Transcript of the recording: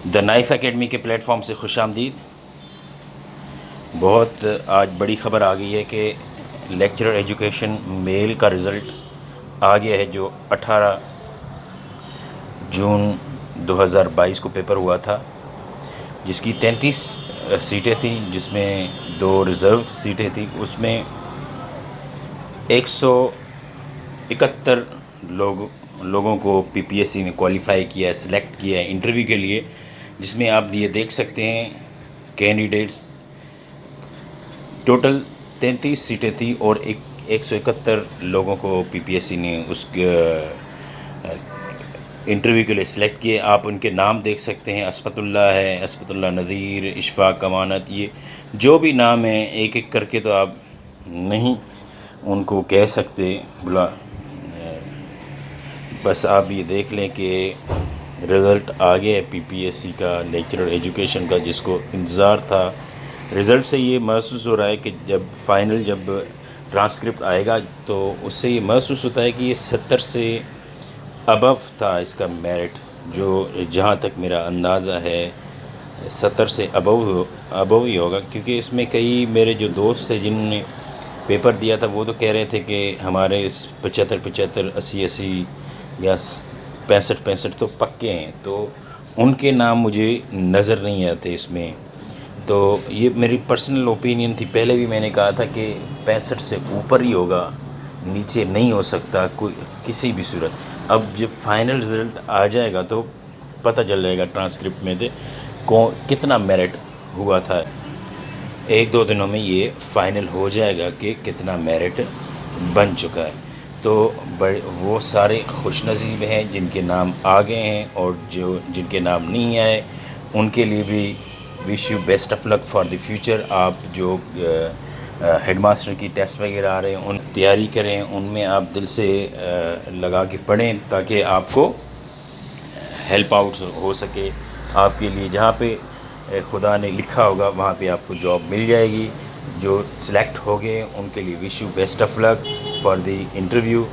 دا knife academy کے plate form سے خوش آمدید۔ بہت آج بڑی خبر آ گئی ہے کہ لیکچرر ایجوکیشن میل کا رزلٹ آ گیا ہے، جو 18 جون 2022 کو پیپر ہوا تھا، جس کی 33 سیٹیں تھیں، جس میں 2 ریزرو سیٹیں تھیں۔ اس میں 171 لوگوں کو پی پی ایس سی نے کوالیفائی کیا ہے، سلیکٹ کیا ہے انٹرویو کے لیے، جس میں آپ یہ دیکھ سکتے ہیں کینڈیڈیٹس ٹوٹل 33 سیٹیں تھیں اور 171 لوگوں کو پی پی ایس سی نے اس انٹرویو کے لیے سلیکٹ کیے۔ آپ ان کے نام دیکھ سکتے ہیں، اسپت اللہ ہے، اسپت اللہ نذیر، اشفاق امانت، یہ جو بھی نام ہیں ایک ایک کر کے تو آپ نہیں ان کو کہہ سکتے بلا، بس آپ یہ دیکھ لیں کہ رزلٹ آ گیا ہے پی پی ایس سی کا، لیکچرر ایجوکیشن کا، جس کو انتظار تھا۔ رزلٹ سے یہ محسوس ہو رہا ہے کہ جب ٹرانسکرپٹ آئے گا تو اس سے یہ محسوس ہوتا ہے کہ یہ 70 سے ابو تھا اس کا میرٹ، جو جہاں تک میرا اندازہ ہے 70 سے ابو ہی ہوگا، کیونکہ اس میں کئی میرے جو دوست تھے جنہوں نے پیپر دیا تھا وہ تو کہہ رہے تھے کہ ہمارے 75 80 یا 65 تو پکے ہیں، تو ان کے نام مجھے نظر نہیں آتے اس میں۔ تو یہ میری پرسنل اوپینین تھی، پہلے بھی میں نے کہا تھا کہ 65 سے اوپر ہی ہوگا، نیچے نہیں ہو سکتا کوئی کسی بھی صورت۔ اب جب فائنل رزلٹ آ جائے گا تو پتہ چل جائے گا ٹرانسکرپٹ میں کتنا میرٹ ہوا تھا۔ 1-2 دنوں میں یہ فائنل ہو جائے گا کہ کتنا میرٹ بن چکا ہے۔ تو وہ سارے خوش نصیب ہیں جن کے نام آ گئے ہیں، اور جن کے نام نہیں آئے ان کے لیے بھی wish you best of luck for the future. آپ جو ہیڈ ماسٹر کی ٹیسٹ وغیرہ آ رہے ہیں ان تیاری کریں، ان میں آپ دل سے لگا کے پڑھیں تاکہ آپ کو ہیلپ آؤٹ ہو سکے آپ کے لیے۔ جہاں پہ خدا نے لکھا ہوگا وہاں پہ آپ کو جاب مل جائے گی۔ جو سلیکٹ ہو گئے ان کے لیے wish you best of luck for the interview.